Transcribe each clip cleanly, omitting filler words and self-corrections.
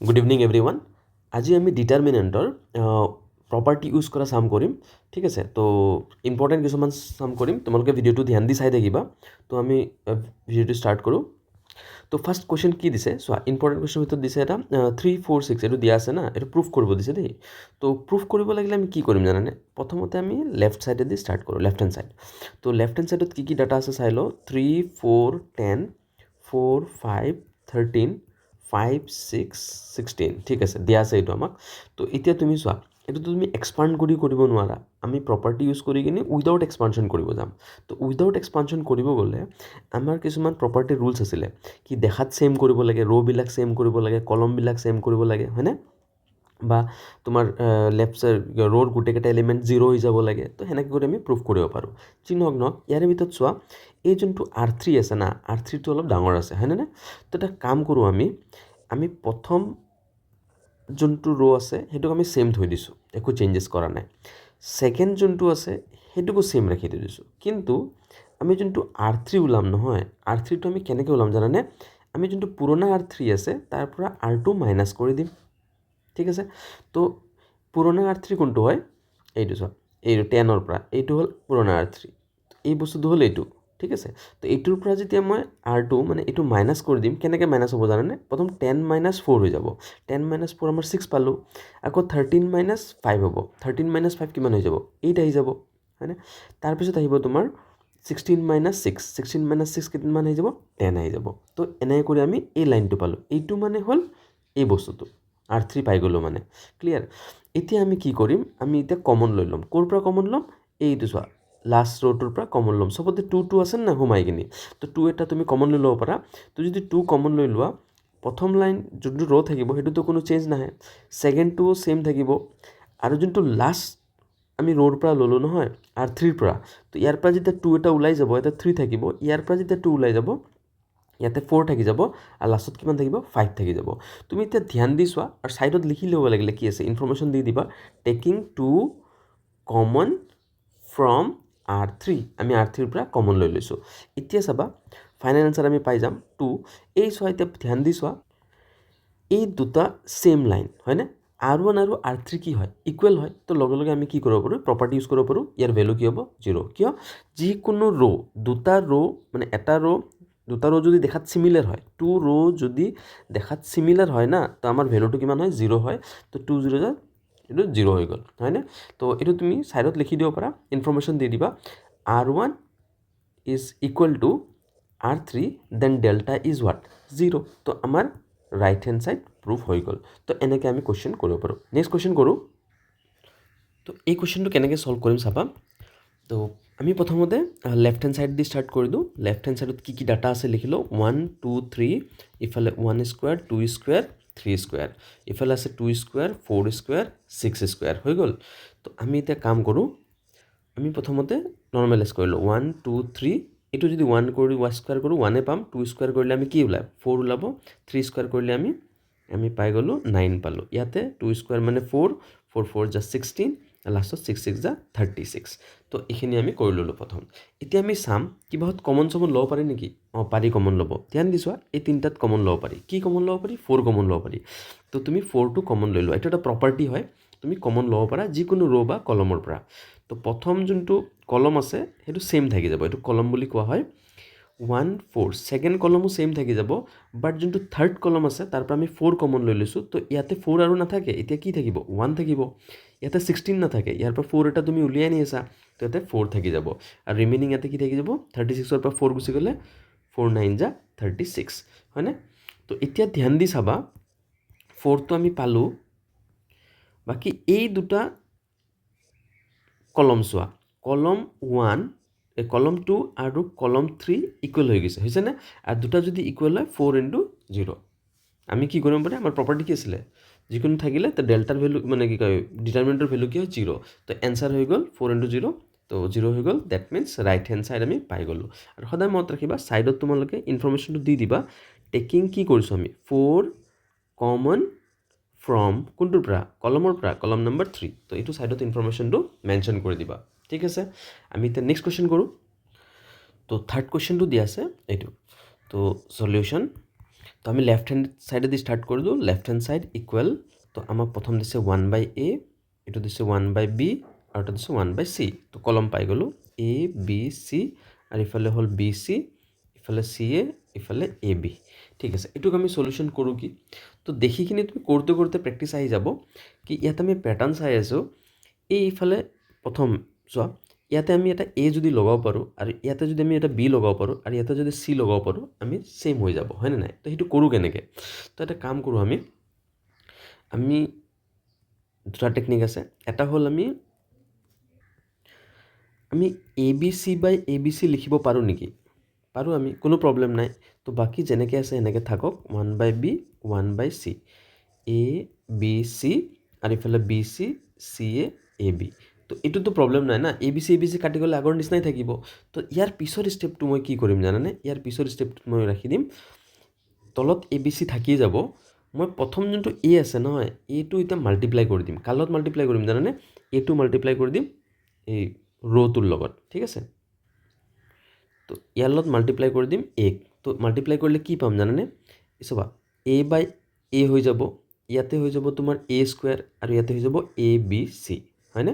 Good evening everyone. আজি আমি ডিটাৰমিনেণ্টৰ property use কৰা চাম কৰিম, ঠিক আছে। তো ইম্পৰ্টেণ্ট কিছুমান চাম কৰিম, তোমালোকে ভিডিঅ'টো ধ্যান দি চাই থাকিবা। তো আমি ভিডিঅ'টো ষ্টাৰ্ট কৰোঁ। তো ফাৰ্ষ্ট কুৱেশ্যন কি দিছে চোৱা, ইম্পৰ্টেণ্ট কুৱেশ্যনৰ ভিতৰত দিছে এটা 3, 4, 6 এইটো দিয়া আছে না, এইটো প্ৰুফ কৰিব দিছে দেই। তো প্ৰুফ কৰিব লাগিলে আমি কি কৰিম জানানে? প্ৰথমতে আমি লেফ্ট ছাইডেদি ষ্টাৰ্ট কৰোঁ, লেফ্ট হেণ্ড ছাইড। তো লেফ্ট হেণ্ড ছাইডত কি ডাটা আছে চাই লওঁ। 3, 4, 10, 4, 5, 13, 5, 6, 16, ঠিক আছে, দিয়া আছে এইটো আমাক। তো এতিয়া তুমি চোৱা, এইটোতো তুমি এক্সপাণ্ড কৰিব নোৱাৰা। আমি প্ৰপাৰ্টি ইউজ কৰি কিনে উইদাউট এক্সপানশ্যন কৰিব যাম। তো উইদাউট এক্সপানশ্যন কৰিব গ'লে আমাৰ কিছুমান প্ৰপাৰ্টি ৰুলছ আছিলে, কি দেখাত ছেম কৰিব লাগে, ৰ'বিলাক ছেম কৰিব লাগে, কলমবিলাক ছেম কৰিব লাগে, হয়নে? বা তোমাৰ লেফ্ট চাইড ৰ'ৰ গোটেইকেইটা এলিমেণ্ট 0 হৈ যাব লাগে। তো সেনেকৈ কৰি আমি প্ৰুফ কৰিব পাৰোঁ। যি নহওক নহওক, ইয়াৰে ভিতৰত চোৱা, এই যোনটো R3 আছে না, R3টো অলপ ডাঙৰ আছে, হয়নে? তো এটা কাম কৰোঁ, আমি প্ৰথম যোনটো ৰ' আছে সেইটোক আমি ছেম থৈ দিছোঁ, একো চেঞ্জেছ কৰা নাই। ছেকেণ্ড যোনটো আছে সেইটোকো ছেম ৰাখি থৈ দিছোঁ। কিন্তু আমি যোনটো R3 ওলাম নহয়, R3টো আমি কেনেকৈ ওলাম জানানে? আমি যোনটো পুৰণা R3 আছে তাৰ পৰা R2 মাইনাছ কৰি দিম, ঠিক আছে। তো পুৰণা R3 কোনটো হয়? এইটো চোৱা, এইটো 10ৰ পৰা এইটো হ'ল পুৰণা R3, এই বস্তুটো হ'ল এইটো, ঠিক আছে। তো এইটোৰ পৰা যেতিয়া মই R2 মানে এইটো মাইনাছ কৰি দিম, কেনেকৈ মাইনাছ হ'ব জানানে? প্ৰথম 10 - 4 হৈ যাব, 10 - 4 আমাৰ 6 পালোঁ। আকৌ 13 - 5 হ'ব, 13 - 5 কিমান হৈ যাব? 8 আহি যাব, হয়নে? তাৰপিছত আহিব তোমাৰ 16 - 6, 16 - 6 কিমান আহি যাব? 10 আহি যাব। তো এনেকৈ কৰি আমি এই লাইনটো পালোঁ। এইটো মানে হ'ল এই বস্তুটো, R3 পাই গ'লোঁ মানে। ক্লিয়াৰ? এতিয়া আমি কি কৰিম? আমি এতিয়া কমন লৈ ল'ম। ক'ৰ পৰা কমন ল'ম? এইটো চোৱা, লাষ্ট ৰ'টোৰ পৰা কমন ল'ম। চবতে 2 আছে না সোমাই কিনি। তো 2 এটা তুমি কমন লৈ ল'ব পাৰা। তো যদি 2 কমন লৈ লোৱা, প্ৰথম লাইন যোনটো ৰ' থাকিব সেইটোতো কোনো চেঞ্জ নাহে, ছেকেণ্ডটোও ছেইম থাকিব, আৰু যোনটো লাষ্ট আমি ৰ'ৰ পৰা ল'লোঁ নহয়, R3ৰ পৰা, তো ইয়াৰ পৰা যেতিয়া 2 এটা ওলাই যাব, এটা 3 থাকিব। ইয়াৰ পৰা যেতিয়া 2 ওলাই যাব, ইয়াতে 4 থাকি যাব, আৰু লাষ্টত কিমান থাকিব? 5 থাকি যাব। তুমি এতিয়া ধ্যান দি চোৱা, আৰু ছাইডত লিখি ল'ব লাগিলে কি আছে, ইনফৰ্মেশ্যন দি দিবা, টেকিং 2 কমন ফ্ৰম R3, আমি R3ৰ পৰা কমন লৈ লৈছোঁ। এতিয়া চাবা, ফাইনেল এনচাৰ আমি পাই যাম 2। এই চোৱা, এতিয়া ধ্যান দি চোৱা, এই দুটা ছেম লাইন, হয়নে? R1 আৰু R3 কি হয়? ইকুৱেল হয়। তো লগে লগে আমি কি কৰিব পাৰোঁ? প্ৰপাৰ্টি ইউজ কৰিব পাৰোঁ। ইয়াৰ ভেলু কি হ'ব? 0। কিয়? যিকোনো ৰ', দুটা ৰ', মানে এটা ৰ', দুটা ৰ' যদি দেখাত চিমিলাৰ হয়, 2 ৰ' যদি দেখাত চিমিলাৰ হয় না, তো আমাৰ ভেলুটো কিমান হয়? 0 হয়। তো 2 0 যা, এইটো 0 হৈ গ'ল, হয়নে? তো এইটো তুমি ছাইডত লিখি দিব পাৰা, ইনফৰ্মেশ্যন দি দিবা, R1 is equal to R3, then delta is what? 0। তো আমাৰ ৰাইট হেণ্ড ছাইড প্ৰুফ হৈ গ'ল। তো এনেকৈ আমি কুৱেশ্যন কৰিব পাৰোঁ। নেক্সট কুৱেশ্যন কৰোঁ। তো এই কুৱেশ্যনটো কেনেকৈ ছল্ভ কৰিম চাবা। তো আমি প্ৰথমতে লেফ্ট হেণ্ড ছাইড দি ষ্টাৰ্ট কৰি দিওঁ। লেফ্ট হেণ্ড ছাইডত কি ডাটা আছে লিখি লওঁ। 1, 2, 3, ইফালে 1 স্কুৱেৰ, 2 স্কুৱেৰ, 3 স্কুৱেৰ, ইফালে আছে 2 স্কুৱেৰ, 4 স্কুৱেৰ, 6 স্কুৱেৰ, হৈ গ'ল। তো আমি এতিয়া কাম কৰোঁ, আমি প্ৰথমতে নৰ্মেলাইজ কৰিলোঁ, 1, 2, 3, এইটো যদি 1 কৰি স্কুৱেৰ কৰোঁ 1 পাম, 2 স্কুৱেৰ কৰিলে আমি কি ওলায়? 4 ওলাব, 3 স্কুৱেৰ কৰিলে আমি পাই গ'লোঁ 9 পালোঁ। ইয়াতে 2 স্কুৱেৰ মানে 4, 4 4 যা 16, লাষ্টত 6 6 যা 36। তো এইখিনি আমি কৰি ল'লোঁ প্ৰথম। এতিয়া আমি চাম কিবাহত কমন চমন ল'ব পাৰি নেকি? পাৰি কমন ল'ব। ধ্যান দি চোৱা, এই তিনিটাত কমন ল'ব পাৰি। কি কমন ল'ব পাৰি? 4 কমন ল'ব পাৰি। তো তুমি 4টো কমন লৈ লোৱা। এইটো এটা প্ৰপাৰ্টি হয়, তুমি কমন ল'ব পাৰা যিকোনো ৰ' বা কলমৰ পৰা। তো প্ৰথম যোনটো কলম আছে সেইটো ছেইম থাকি যাব, এইটো কলম বুলি কোৱা হয়। 1, 4, ছেকেণ্ড কলমো ছেইম থাকি যাব, বাট যোনটো থাৰ্ড কলম আছে তাৰ পৰা আমি 4 কমন লৈ লৈছোঁ। তো ইয়াতে 4 আৰু নাথাকে, এতিয়া কি থাকিব? 1 থাকিব। ইয়াতে 16 নাথাকে, ইয়াৰ পৰা 4 এটা তুমি উলিয়াই আনি আছা, তো ইয়াতে 4 থাকি যাব, আৰু ৰিমেইনিং ইয়াতে কি থাকি যাব? 36ৰ পৰা 4 গুচি গ'লে 4 9 যা 36, হয়নে? তো এতিয়া ধ্যান দি চাবা, 4টো আমি পালোঁ, বাকী এই দুটা কলম চোৱা, কলম 1, কলম 2 আৰু কলম 3 ইকুৱেল হৈ গৈছে, হৈছেনে? আৰু দুটা যদি ইকুৱেল হয় 4 × 0, আমি কি কৰিব পাৰি? আমাৰ প্ৰপাৰ্টি কি আছিলে? যিকোনো থাকিলে তো ডেল্টাৰ ভেলু মানে কি কয়, ডিটাৰমিনেণ্টৰ ভেলু কি হয়? 0। তো এনচাৰ হৈ গ'ল 4 × 0, তো 0 হৈ গ'ল। That means right hand side আমি পাই গ'লোঁ। আৰু সদায় মনত ৰাখিবা, ছাইডত তোমালোকে ইনফৰ্মেশ্যনটো দি দিবা, টেকিং কি কৰিছোঁ আমি? 4 কমন ফ্ৰম কোনটোৰ পৰা? কলমৰ পৰা, কলম নম্বৰ 3। তো এইটো ছাইডত ইনফৰ্মেশ্যনটো মেনশ্যন কৰি দিবা, ঠিক আছে। আমি এতিয়া নেক্সট কুৱেশ্যন কৰোঁ। তো থাৰ্ড কুৱেশ্যনটো দিয়া আছে এইটো। তো চলিউশ্যন, তো আমি লেফ্ট হেণ্ড ছাইডেদি ষ্টাৰ্ট কৰিলোঁ লেফ্ট হেণ্ড ছাইড ইকুৱেল তো আমাক প্ৰথম দিছে 1/a এইটো দিছে 1/b আৰু এটা দিছে 1/c তো কলম পাই গ'লোঁ a b c আৰু ইফালে হ'ল b c ইফালে c a ইফালে a b ঠিক আছে এইটোক আমি সলিউশন কৰোঁ কি তো দেখিকিনি তুমি কৰোঁতে প্ৰেক্টিছ আহি যাব কি ইয়াত আমি পেটাৰ্ণ চাই আছোঁ এইফালে প্ৰথম চোৱা ইয়াতে আমি এটা a যদি লগাব পাৰোঁ আৰু ইয়াতে যদি আমি এটা b লগাব পাৰোঁ আৰু ইয়াতে যদি c লগাব পাৰোঁ আমি সেম হৈ যাব হয়নে নাই তো সেইটো কৰোঁ কেনেকৈ তো এটা কাম কৰোঁ আমি দুটা টেকনিক আছে এটা হ'ল আমি ABC/ABC লিখিব পাৰোঁ নেকি পাৰোঁ আমি কোনো প্ৰব্লেম নাই তো বাকী যেনেকৈ আছে সেনেকৈ থাকক 1/b 1/c ABC আৰু ইফালে BC CA AB তো এইটোতো প্ৰব্লেম নাই না ABC কাটি গ'লে আগৰ নিচিনাই থাকিব তো ইয়াৰ পিছৰ ষ্টেপটো মই কি কৰিম জানানে ইয়াৰ পিছৰ ষ্টেপটোত মই ৰাখি দিম তলত ABC থাকি যাব মই প্ৰথম যোনটো A আছে নহয় এইটো এতিয়া মাল্টিপ্লাই কৰি দিম কালত মাল্টিপ্লাই কৰিম জানানে এইটো মাল্টিপ্লাই কৰি দিম এই ৰ'টোৰ লগত ঠিক আছে তো ইয়াৰ লগত মাল্টিপ্লাই কৰি দিম a তো মাল্টিপ্লাই কৰিলে কি পাম জানানে চাবা a/a হৈ যাব ইয়াতে হৈ যাব তোমাৰ a স্কয়াৰ আৰু ইয়াতে হৈ যাব abc হয়নে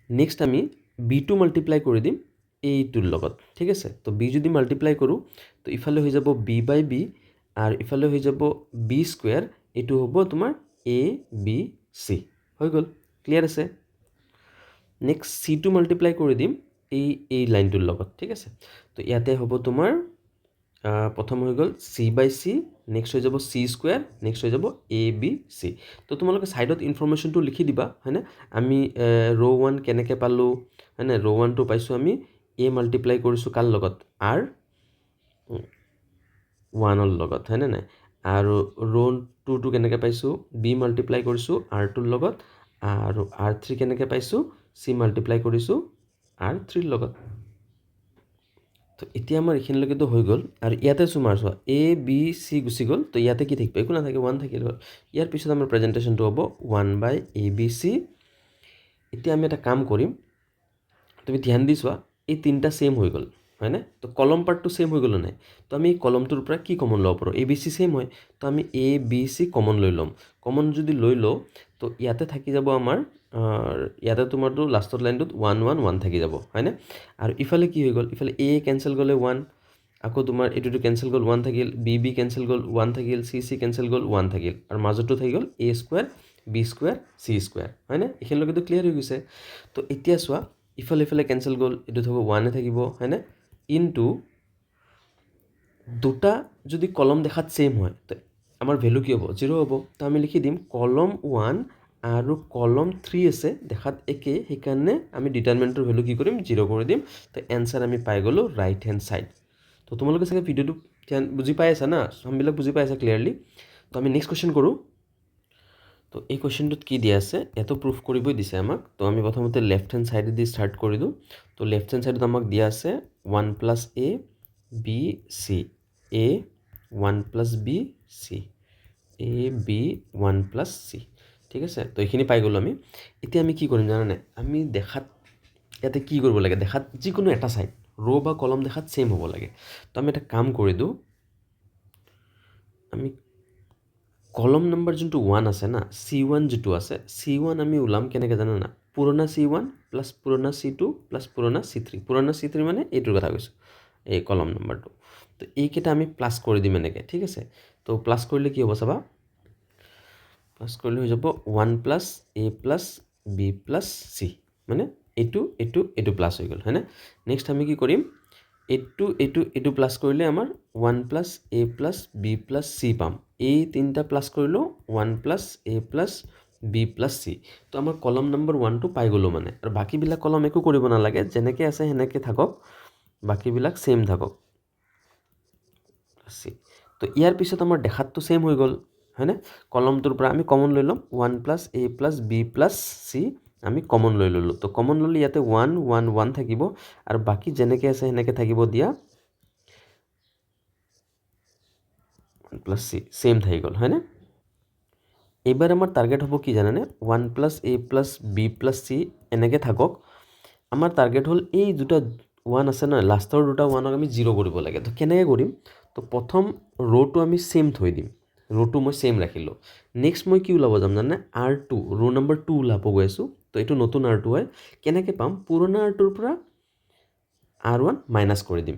নেক্সট আমি b টো মাল্টিপ্লাই কৰি দিম a টোৰ লগত ঠিক আছে তো b যদি মাল্টিপ্লাই কৰোঁ তো ইফালে হৈ যাব b/b আৰু ইফালে হৈ যাব b স্কয়াৰ এটো হ'ব তোমাৰ abc হৈ গ'ল ক্লিয়াৰ আছে নেক্সট c টো মাল্টিপ্লাই কৰি দিম এই লাইনটোৰ লগত ঠিক আছে তো ইয়াতে হ'ব তোমাৰ প্ৰথম হৈ গ'ল c/c নেক্সট হৈ যাব c স্কয়াৰ নেক্সট হৈ যাব abc তো তোমালোকে সাইডত ইনফৰমেশনটো লিখি দিবা হয়নে আমি ৰ 1 কেনেকৈ পালোঁ হয়নে ৰ 1 টো পাইছোঁ আমি a মাল্টিপ্লাই কৰিছোঁ কাৰ লগত r 1 ৰ লগত হয়নে নাই আৰু ৰ 2 টো কেনেকৈ পাইছোঁ b মাল্টিপ্লাই কৰিছোঁ r টোৰ লগত আৰু r3 কেনেকৈ পাইছোঁ c মাল্টিপ্লাই কৰিছোঁ r3 ৰ লগত তো এতিয়া আমাৰ এখিনলৈকেতো হৈ গ'ল আৰু ইয়াতে সুমাৰ চোৱা a b c গুচি গ'ল তো ইয়াতে কি থাকিব একো নাথাকে 1 থাকিল গ'ল ইয়াৰ পিছত আমাৰ প্ৰেজেন্টেশনটো হ'ব 1/abc এতিয়া আমি এটা কাম কৰিম তুমি ধ্যান দি চোৱা এই তিনটা সেম হৈ গ'ল হয়নে তো কলম পাৰ্টটো সেম হৈ গ'ল নাই তো আমি কলমটোৰ পৰা কি কমন ল'ব পাৰোঁ abc সেম হয় তো আমি abc কমন লৈ ল'ম কমন যদি লৈ লওঁ তো ইয়াতে থাকি যাব আমাৰ ইয়াতে তোমাৰটো লাষ্টৰ লাইনটোত 1 1 1 থাকি যাব হয়নে আৰু ইফালে কি হৈ গ'ল ইফালে a কেনসেল গ'লে 1 আকৌ তোমাৰ এটোটো কেনসেল গ'ল 1 থাকিল b কেনসেল গ'ল 1 থাকিল c কেনসেল গ'ল 1 থাকিল আৰু মাজতো থাকি গ'ল a square b square c square হয়নে এখিনলৈকেতো ক্লিয়াৰ হৈ গৈছে তো এতিয়া চোৱা ইফালে কেনসেল গ'ল এটো থব 1 এ থাকিব হয়নে ইনটু দুটা যদি কলম দেখাত সেম হয় তো আমাৰ ভ্যালু কি হ'ব 0 হ'ব তো আমি লিখি দিম কলম 1 আৰু কলম 3 আছে দেখাত একে সেইকাৰণে আমি ডিটাৰমিনেন্টৰ ভ্যালু কি কৰিম 0 কৰি দিম তো এনসাৰ আমি পাই গলো ৰাইট হ্যান্ড সাইড তো তোমালোকে চাগে ভিডিওটো বুজি পাই আছা না সমবিলাক বুজি পাই আছা ক্লিয়াৰলি তো আমি নেক্সট কোশ্চেন কৰো তো এই কোশ্চেনটোত কি দিয়া আছে এটো প্ৰুফ কৰিবই দিছে আমাক তো আমি প্ৰথমতে লেফট হ্যান্ড সাইডে দি স্টাৰ্ট কৰি দিও তো লেফট হ্যান্ড সাইডত আমাক দিয়া আছে 1 + a b c a 1 + b c a b 1 + c ঠিক আছে তো এইখিনি পাই গ'লো আমি এতিয়া আমি কি কৰিম জানা নাই আমি দেখাত ইয়াতে কি কৰিব লাগে দেখাত যিকোনো এটা সাইড ৰ বা কলম দেখাত সেম হ'ব লাগে তো আমি এটা কাম কৰি দিও আমি কলম নাম্বার যোনটো 1 আছে না c1 যেটো আছে c1 আমি উলাম কেনেকৈ জানা না পুৰণা c1 প্লাস পুৰণা c2 প্লাস পুৰণা c3 পুৰণা c3 মানে এইটোৰ কথা কৈছো এই কলম নাম্বাৰটো তো এইকেইটা আমি প্লাস কৰি দিম এনেকৈ ঠিক আছে তো প্লাস কৰিলে কি হ'ব চাবা প্লাস কৰিলে হৈ যাব 1 + a + b + c মানে এইটো প্লাস হৈ গ'ল হয়নে নেক্সট আমি কি কৰিম এইটো প্লাস কৰিলে আমাৰ 1 + a + b + c পাম এই তিনটা প্লাস কৰিলো 1 + a + b + c তো আমাৰ কলম নম্বৰ 1 টো পাই গলো মানে আৰু বাকি বিলাক কলম একো কৰিব নালাগে যেনেকৈ আছে হেনেকৈ থাকক বাকি বিলাক সেম থাকক c তো ইয়াৰ পিছত আমাৰ দেখাতটো সেম হৈ গ'ল হয়নে কলমটোৰ পৰা আমি কমন লৈ লম 1 + a + b + c আমি কমন লৈ ললো তো কমন ললি ইয়াতে 1 1 1 থাকিব আৰু বাকি যেনেকৈ আছে হেনেকৈ থাকিব দিয়া 1 + c সেম থাকি গ'ল হয়নে এবাৰ আমাৰ টাৰ্গেট হ'ব কি জানানে 1 + a + b + c এনেকৈ থাকক আমাৰ টাৰ্গেট হ'ল এই দুটা 1 আছে না লাষ্টৰ দুটা 1ক আমি 0 কৰিব লাগে তো কেনেকৈ কৰিম তো প্ৰথম ৰ'টো আমি ছেম থৈ দিম, ৰ'টো মই ছেম ৰাখিলোঁ। নেক্সট মই কি ওলাব যাম জানে, R2 ৰ' নম্বৰ 2 ওলাব গৈ আছোঁ। তো এইটো নতুন R2 হয়। কেনেকৈ পাম, পুৰণা R2ৰ পৰা R1 মাইনাছ কৰি দিম।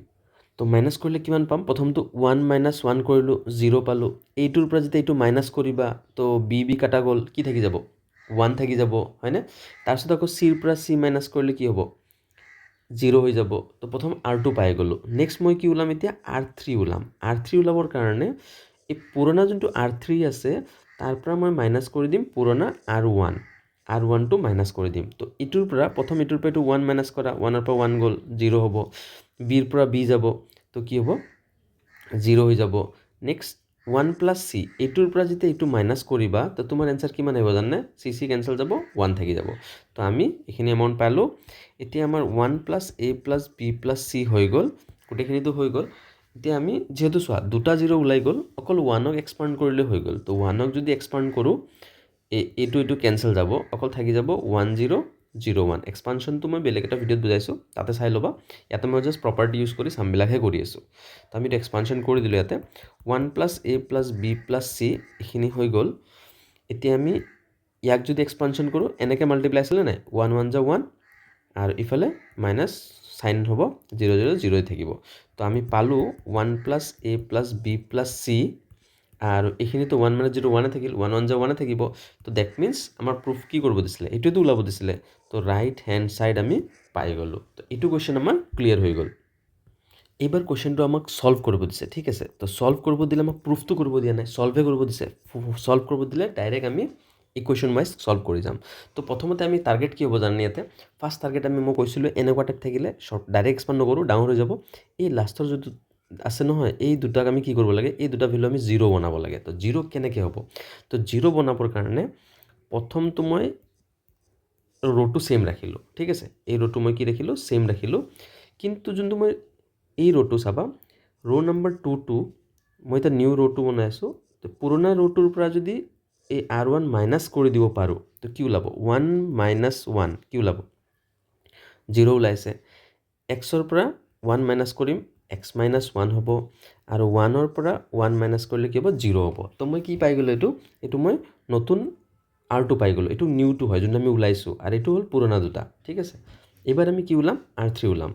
তো মাইনাছ কৰিলে কিমান পাম, প্ৰথমটো 1 - 1 কৰিলোঁ, 0 পালোঁ। এইটোৰ পৰা যেতিয়া এইটো মাইনাছ কৰিবা তো বি কাটা গ'ল, কি থাকি যাব, 1 থাকি যাব, হয়নে? তাৰপিছত আকৌ চিৰ পৰা চি মাইনাছ কৰিলে কি হ'ব, 0 হৈ যাব। তো প্ৰথম R2 পাই গ'লোঁ। নেক্সট মই কি ওলাম এতিয়া, R3 ওলাম। R3 ওলাবৰ কাৰণে এই পুৰণা যোনটো R3 আছে তাৰ পৰা মই মাইনাছ কৰি দিম পুৰণা R1টো মাইনাছ কৰি দিম। তো ইটোৰ পৰা প্ৰথম ইটোৰ পৰা এইটো 1 মাইনাছ কৰা, 1ৰ পৰা 1 গ'ল, 0 হ'ব। বিৰ পৰা বি যাব, তো কি হ'ব, 0 হৈ যাব। নেক্সট 1 + c, এইটোৰ পৰা যেতিয়া এইটো মাইনাছ কৰিবা তো তোমাৰ এনচাৰ কিমান আহিব জানে, চি কেঞ্চেল যাব, 1 থাকি যাব। তো আমি এইখিনি এমাউণ্ট পালোঁ। এতিয়া আমাৰ 1 + a + b + c হৈ গ'ল, গোটেইখিনিতো হৈ গ'ল। এতিয়া আমি যিহেতু চোৱা দুটা 0 ওলাই গ'ল, অকল 1ক এক্সপাণ্ড কৰিলে হৈ গ'ল। তো 1ক যদি এক্সপাণ্ড কৰোঁ, এইটো কেঞ্চেল যাব, অকল থাকি যাব 1 0 0 1। এক্সপানশ্যনটো মই বেলেগ এটা ভিডিঅ'ত বুজাইছোঁ, তাতে চাই ল'বা। ইয়াতে মই জাষ্ট প্ৰপাৰ্টি ইউজ কৰি চামবিলাকহে কৰি আছোঁ। তো আমি এইটো এক্সপানশ্যন কৰি দিলোঁ ইয়াতে। 1 + a + b + c এইখিনি হৈ গ'ল। এতিয়া আমি ইয়াক যদি এক্সপানশ্যন কৰোঁ, এনেকৈ মাল্টিপ্লাই আছিলে নাই, 1 1 × 1 আৰু ইফালে মাইনাছ চাইন হ'ব, 0 0 0 থাকিব। তো আমি পালোঁ 1 + a + b + c, আৰু এইখিনিতো 1 - 0 1 থাকিল, 1 1 × 1 থাকিব। তো ডেট মিনছ আমাৰ প্ৰুফ কি কৰিব দিছিলে, এইটোৱেতো ওলাব দিছিলে। তো ৰাইট হেণ্ড ছাইড আমি পাই গ'লোঁ। তো এইটো কুৱেশ্যন আমাৰ ক্লিয়াৰ হৈ গ'ল। এইবাৰ কুৱেশ্যনটো আমাক ছল্ভ কৰিব দিছে, ঠিক আছে। তো ছল্ভ কৰিব দিলে আমাক প্ৰুফটো কৰিব দিয়া নাই, ছল্ভে কৰিব দিছে। ছল্ভ কৰিব দিলে ডাইৰেক্ট আমি ইকুৱেশ্যন ৱাইজ ছল্ভ কৰি যাম। তো প্ৰথমতে আমি টাৰ্গেট কি হ'ব জানে, ইয়াতে ফাৰ্ষ্ট টাৰ্গেট মই কৈছিলোঁ এনেকুৱা টাইপ থাকিলে ডাইৰেক্ট এক্সপাণ্ড নকৰোঁ, ডাঙৰ হৈ যাব। এই লাষ্টৰ যিটো আছে নহয়, এই দুটাক আমি কি কৰিব লাগে, এই দুটা ভেলু আমি 0 বনাব লাগে। তো 0 কেনেকৈ হ'ব, তো 0 বনাবৰ কাৰণে প্ৰথমটো মই ৰ'টো ছেম ৰাখিলোঁ, ঠিক আছে। এই ৰ'টো মই কি ৰাখিলোঁ, ছেম ৰাখিলোঁ। কিন্তু যোনটো মই এই ৰ'টো চাবা, ৰ' নম্বৰ 2টো মই এতিয়া নিউ ৰ'টো বনাই আছোঁ। তো পুৰণা ৰ'টোৰ পৰা যদি এই R1 মাইনাছ কৰি দিব পাৰোঁ, তো কি ওলাব, 1 - 1 কি ওলাব, 0 ওলাইছে। এক্সৰ পৰা 1 মাইনাছ কৰিম, x - 1 হ'ব, আৰু 1ৰ পৰা 1 মাইনাছ কৰিলে কি হ'ব, 0 হ'ব। তো মই কি পাই গ'লোঁ, এইটো মই নতুন R2 পাই গ'লোঁ। এইটো নিউটো হয় যোনটো আমি ওলাইছোঁ, আৰু এইটো হ'ল পুৰণা দুটা, ঠিক আছে। এইবাৰ আমি কি ওলাম, R3 ওলাম।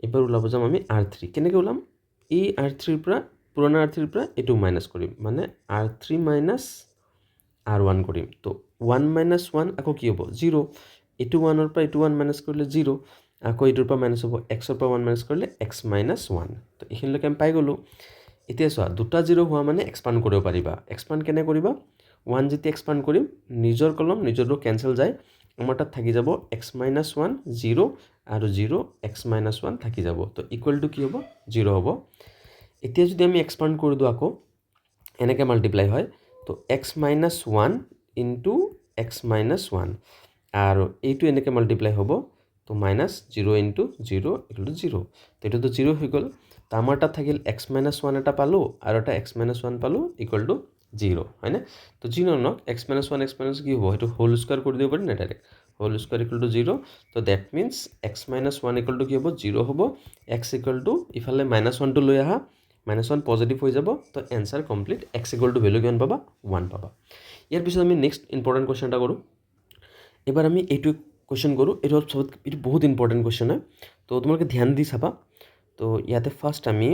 এইবাৰ ওলাব যাম আমি R3। কেনেকৈ ওলাম, এই R3ৰ পৰা, পুৰণা R3ৰ পৰা এইটো মাইনাছ কৰিম, মানে R3 - R1 কৰিম। তো 1 - 1 আকৌ কি হ'ব, 0। এইটো 1ৰ পৰা এইটো 1 মাইনাছ কৰিলে 0, আকৌ এইটোৰ পৰা মাইনাছ হ'ব, এক্সৰ পৰা 1 মাইনাছ কৰিলে x - 1। তো এইখিনিলৈকে আমি পাই গ'লোঁ। এতিয়া চোৱা, দুটা 0 হোৱা মানে এক্সপাণ্ড কৰিব পাৰিবা। এক্সপাণ্ড কেনে কৰিবা, 1 যেতিয়া এক্সপাণ্ড কৰিম, নিজৰ কলম নিজৰটো কেঞ্চেল যায়, আমাৰ তাত থাকি যাব x - 1 0, আৰু 0 x - 1 থাকি যাব। তো ইকুৱেল টু কি হ'ব, 0 হ'ব। এতিয়া যদি আমি এক্সপাণ্ড কৰি দিওঁ আকৌ, এনেকৈ মাল্টিপ্লাই হয়। তো x - 1 ইনটু x - 1, আৰু এইটো এনেকৈ মাল্টিপ্লাই হ'ব। তো -0 ইনটু 0 = 0। তো এইটোতো 0 হৈ গ'ল। তো আমাৰ তাত থাকিল x - 1 এটা পালোঁ, আৰু এটা x - 1 পালোঁ, ইকুৱেল টু 0, হয়নে? তো যি নহওক x - 1 x - কি হ'ব, সেইটো হোল স্কুৱাৰ কৰি দিব পাৰিম নে direct, whole square equal to 0। তো that means x - 1 equal to কি হ'ব, 0 হ'ব। x ইকুৱেল টু ইফালে -1টো লৈ আহা, -1 পজিটিভ হৈ যাব। তো answer complete. x equal to value কিমান পাবা, 1 পাবা। ইয়াৰ পিছত আমি নেক্সট ইম্পৰ্টেণ্ট কুৱেশ্যন এটা কৰোঁ। এবাৰ আমি এইটো কুৱেশ্যন কৰোঁ, এইটো বহুত ইম্পৰ্টেণ্ট কুৱেশ্যন হয়। তো তোমালোকে ধ্যান দি চাবা। তো ইয়াতে ফাৰ্ষ্ট আমি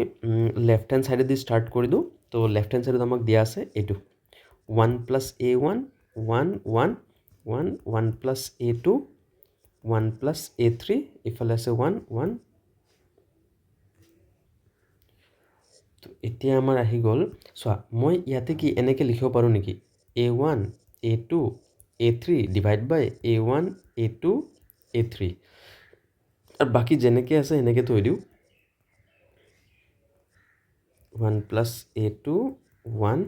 লেফ্ট হেণ্ড ছাইডেদি ষ্টাৰ্ট কৰি দিওঁ। তো লেফ্ট হেণ্ড ছাইডত আমাক দিয়া আছে এইটো 1 + a1 1 1 1 1 + a2 1 + a3, ইফালে আছে 1 1। তো এতিয়া আমাৰ আহি গ'ল, চোৱা মই ইয়াতে কি এনেকৈ লিখিব পাৰোঁ নেকি, a1 a2 a3 ডিভাইড বাই a1 a2 a3, আৰু বাকী যেনেকৈ আছে সেনেকৈ থৈ দিওঁ। 1 + a2 1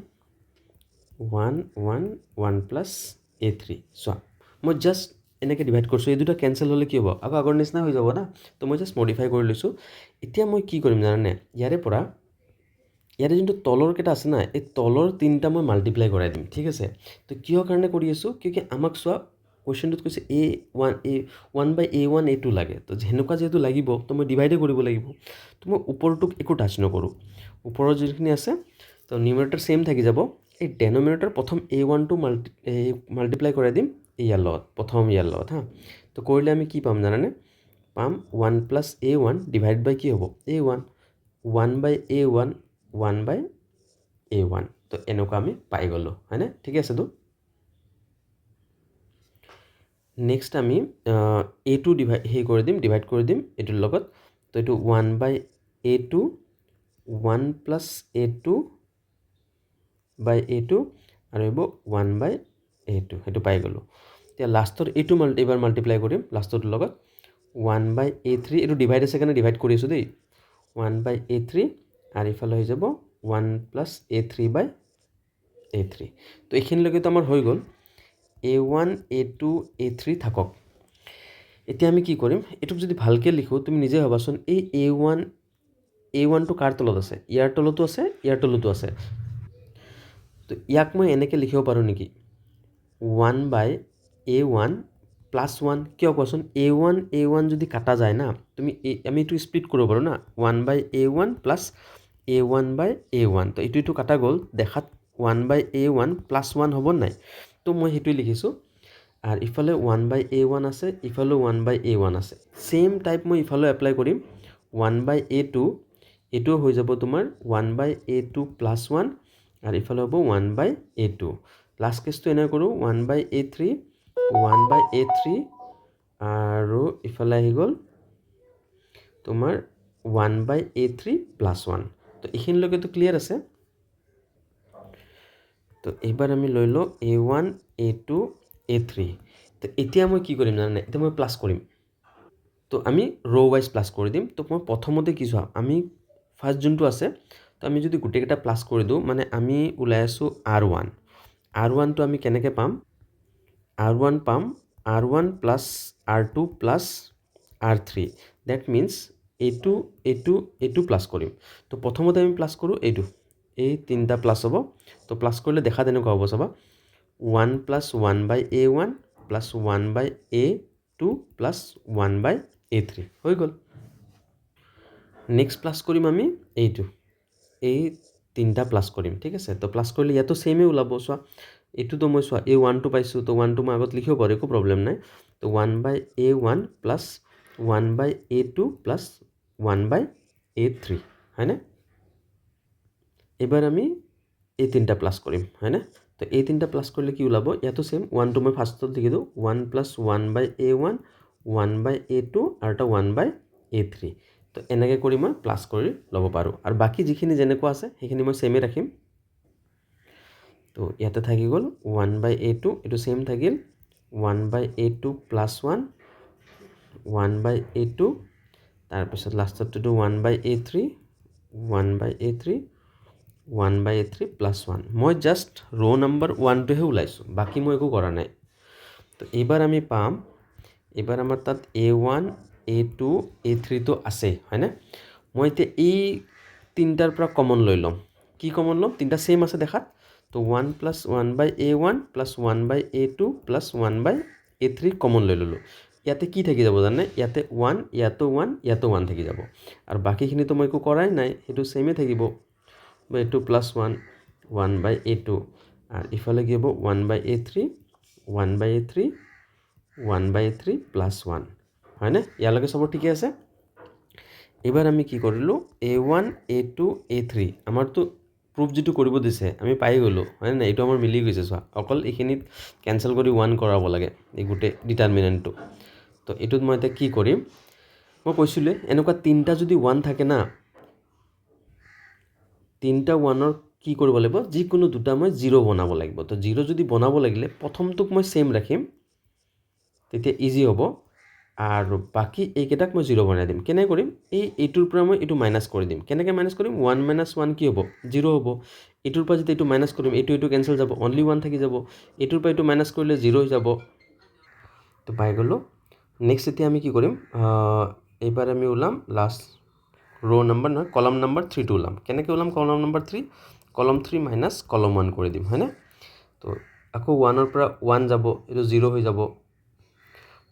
1 1 1 + a3। চোৱা মই জাষ্ট এনেকৈ ডিভাইড কৰিছোঁ, এই দুটা কেঞ্চেল হ'লে কি হ'ব, আকৌ আগৰ নিচিনা হৈ যাব না। তো মই জাষ্ট মডিফাই কৰি লৈছোঁ। এতিয়া মই কি কৰিম জানানে, ইয়াৰে পৰা ইয়াতে যোনটো তলৰ কেইটা আছে না, এই তলৰ 3টা মই মাল্টিপ্লাই কৰাই দিম, ঠিক আছে। তো কিহৰ কাৰণে কৰি আছোঁ, কিয় আমাক চোৱা কুৱেশ্যনটোত কৈছে A1 A1 লাগে তো সেনেকুৱা যিহেতু লাগিব তো মই ডিভাইডে কৰিব লাগিব তো মই ওপৰটোক একো টাচ নকৰোঁ ওপৰৰ যিখিনি আছে তো নিউমাৰেটৰ ছেইম থাকি যাব এই ডেনমিনেটৰ প্ৰথম A1টো মাল্টিপ্লাই কৰাই দিম ইয়াৰ লগত প্ৰথম ইয়াৰ লগত হা তো কৰিলে আমি কি পাম জানানে পাম 1 + A1 ডিভাইড বাই কি হ'ব A1 1/A1 1/A1 তো এনেকুৱা আমি পাই গ'লোঁ হয়নে ঠিক আছেতো নেক্সট আমি A2 ডিভাইড কৰি দিম এইটোৰ লগত তো এইটো 1/A2 1 + A2/A2 আৰু হ'ব 1/A2 সেইটো পাই গ'লোঁ এতিয়া লাষ্টৰ এইটো এইবাৰ মাল্টিপ্লাই কৰিম লাষ্টটোৰ লগত 1/A3 এইটো ডিভাইড আছে কাৰণে ডিভাইড কৰি আছোঁ দেই 1/A3 আৰু ইফালে হৈ যাব 1 + A3/A3 তো এইখিনিলৈকেতো আমাৰ হৈ গ'ল A1 A2 A3 থাকক এতিয়া আমি কি কৰিম এইটোক যদি ভালকৈ লিখোঁ তুমি নিজে ভাবাচোন এই A1টো কাৰ তলত আছে ইয়াৰ তলতো আছে ইয়াৰ তলতো আছে তো ইয়াক মই এনেকৈ লিখিব পাৰোঁ নেকি 1/A1 + 1 কিয় কোৱাচোন A1 যদি কাটা যায় না তুমি আমি এইটো স্প্লিট কৰিব পাৰোঁ না 1/A1 + A1/A1 তো এইটো কাটা গ'ল দেখাত 1/A1 + 1 হ'ব নাই তো মই সেইটোৱে লিখিছোঁ আৰু ইফালে 1/A1 আছে ইফালেও 1/A1 আছে ছেইম টাইপ মই ইফালেও এপ্লাই কৰিম 1/A2 এইটোও হৈ যাব তোমাৰ 1/A2 + 1 আৰু ইফালে হ'ব 1/A2 লাষ্ট কেছটো এনে কৰোঁ 1/A3 1/A3 আৰু ইফালে আহি গ'ল তোমাৰ 1/A3 + 1 তো এইখিনিলৈকেতো ক্লিয়াৰ আছে তো এইবাৰ আমি লৈ লওঁ A1 A2 A3 তো এতিয়া মই কি কৰিম জানানে এতিয়া মই প্লাছ কৰিম তো আমি ৰ' ৱাইজ প্লাছ কৰি দিম তো মই প্ৰথমতে কি চোৱা আমি ফাৰ্ষ্ট যোনটো আছে তো আমি যদি গোটেইকেইটা প্লাছ কৰি দিওঁ মানে আমি ওলাই আছোঁ R1টো আমি কেনেকৈ পাম R1 পাম R1 + R2 + R3 that means এইটো প্লাছ কৰিম তো প্ৰথমতে আমি প্লাছ কৰোঁ এই তিনিটা প্লাছ হ'ব তো প্লাছ কৰিলে দেখা তেনেকুৱা হ'ব চাবা 1 + 1/A1 + 1/A2 + 1/A3 হৈ গ'ল নেক্সট প্লাছ কৰিম আমি এই তিনিটা প্লাছ কৰিম ঠিক আছে তো প্লাছ কৰিলে ইয়াতো ছেইমে ওলাব চোৱা এইটোতো মই চোৱা A1টো পাইছোঁ তো 1টো মই আগত লিখিব পাৰোঁ একো প্ৰব্লেম নাই তো 1/A1 + 1/A2 + 1/A3 হয়নে এইবাৰ আমি এই তিনিটা প্লাছ কৰিম হয়নে তো এই তিনিটা প্লাছ কৰিলে কি ওলাব ইয়াতো ছেইম 1টো মই ফাৰ্ষ্টত লিখি দিওঁ 1 + 1/A1 1/A2 আৰু এটা 1/A3 তো এনেকৈ কৰি মই প্লাছ কৰি ল'ব পাৰোঁ আৰু বাকী যিখিনি যেনেকুৱা আছে সেইখিনি মই ছেইমে ৰাখিম তো ইয়াতে থাকি গ'ল 1/A2 এইটো ছেইম থাকিল 1/A2 + 1 1/A2 তাৰপিছত লাষ্টতটো 1/A3 1/A3 1/A3 + 1 মই জাষ্ট ৰ' নম্বৰ 1টোহে ওলাইছোঁ বাকী মই একো কৰা নাই তো এইবাৰ আমি পাম এইবাৰ আমাৰ তাত A1 A2 A3টো আছেই হয়নে মই এতিয়া এই তিনিটাৰ পৰা কমন লৈ ল'ম কি কমন ল'ম তিনিটা ছেইম আছে দেখাত তো 1 + 1/A1 + 1/A2 + 1/A3 কমন লৈ ল'লোঁ ইয়াতে কি থাকি যাব জানে ইয়াতে 1 ইয়াতো 1 ইয়াতো 1 থাকি যাব আৰু বাকীখিনিতো মই একো কৰাই নাই সেইটো ছেইমে থাকিব A2 + 1 1/A2 আৰু ইফালে কি হ'ব 1/A3 1/A3 1/A3 + 1 হয়নে ইয়ালৈকে চবৰ ঠিকে আছে এইবাৰ আমি কি কৰিলোঁ A1 A2 A3 আমাৰতো প্ৰুফ যিটো কৰিব দিছে আমি পাই গ'লোঁ হয়নে নাই এইটো আমাৰ মিলি গৈছে চোৱা অকল এইখিনিত কেঞ্চেল কৰি 1 কৰাব লাগে এই গোটেই ডিটাৰমিনেণ্টটো তো এইটোত মই এতিয়া কি কৰিম মই কৈছিলোঁ এনেকুৱা তিনিটা যদি 1 থাকে না তিনিটা 1ৰ কি কৰিব লাগিব যিকোনো দুটা মই 0 বনাব লাগিব তো 0 যদি বনাব লাগিলে প্ৰথমটোক মই ছেইম ৰাখিম তেতিয়া ইজি হ'ব আৰু বাকী এইকেইটাক মই 0 বনাই দিম কেনেকৈ কৰিম এইটোৰ পৰা মই এইটো মাইনাছ কৰি দিম কেনেকৈ মাইনাছ কৰিম 1 - 1 কি হ'ব 0 হ'ব এইটোৰ পৰা যেতিয়া এইটো মাইনাছ কৰিম এইটো কেঞ্চেল যাব অনলি 1 থাকি যাব এইটোৰ পৰা এইটো মাইনাছ কৰিলে 0 হৈ যাব তো পাই গ'লোঁ নেক্সট এতিয়া আমি কি কৰিম এইবাৰ আমি ওলাম লাষ্ট ৰ' নম্বৰ নহয় কলম নম্বৰ 3টো ওলাম কেনেকৈ ওলাম কলম নম্বৰ 3 কলম 3 - কলম 1 কৰি দিম হয়নে তো আকৌ 1ৰ পৰা 1 যাব এইটো 0 হৈ যাব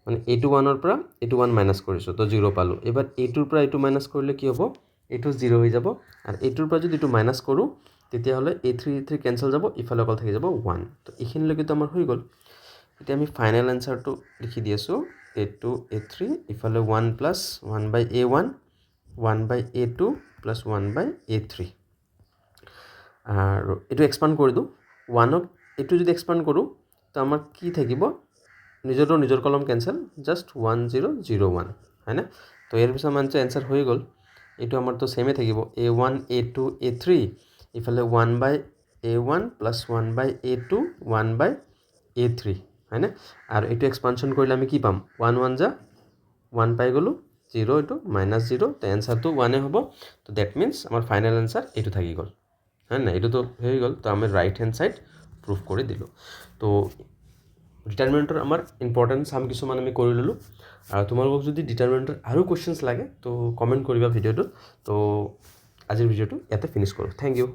মানে এইটো 1ৰ পৰা এইটো 1 মাইনাছ কৰিছোঁ তো 0 পালোঁ এবাৰ এইটোৰ পৰা এইটো মাইনাছ কৰিলে কি হ'ব এইটো 0 হৈ যাব আৰু এইটোৰ পৰা যদি এইটো মাইনাছ কৰোঁ তেতিয়াহ'লে a3 কেঞ্চেল যাব ইফালে অকল থাকি যাব 1 তো এইখিনিলৈকেতো আমাৰ হৈ গ'ল এতিয়া আমি ফাইনেল এনচাৰটো লিখি দি আছোঁ a2 a3 ইফালে 1 প্লাছ 1 বাই a1 1 বাই a2 প্লাছ 1 বাই a3 আৰু এইটো এক্সপাণ্ড কৰি দিওঁ 1ক এইটো যদি এক্সপাণ্ড কৰোঁ তো আমাৰ কি থাকিব নিজৰ কলম কেঞ্চেল জাষ্ট 1 0 0 1 হয়নে তো ইয়াৰ পিছত আমাৰ এনচাৰ হৈ গ'ল এইটো আমাৰতো ছেমে থাকিব a1 a2 a3 ইফালে 1 বাই a1 প্লাছ 1 বাই a2 1 বাই a3 হয়নে আৰু এইটো এক্সপানশ্যন কৰিলে আমি কি পাম 1 1 যা 1 পাই গ'লোঁ 0 এইটো মাইনাছ 0 তো এনচাৰটো 1 হ'ব তো ডেট মিনছ আমাৰ ফাইনেল এনচাৰ এইটো থাকি গ'ল হয় না এইটোতো হৈ গ'ল তো আমি ৰাইট হেণ্ড ছাইড প্ৰুফ কৰি দিলোঁ তো ডিটাৰমিনেণ্টৰ আমাৰ ইম্পৰ্টেণ্ট চাম কিছুমান আমি কৰি ল'লোঁ আৰু তোমালোকক যদি ডিটাৰমিনেণ্টৰ আৰু কুৱেশ্যনছ লাগে তো কমেণ্ট কৰিবা ভিডিঅ'টোত তো আজিৰ ভিডিঅ'টো ইয়াতে ফিনিছ কৰোঁ থেংক ইউ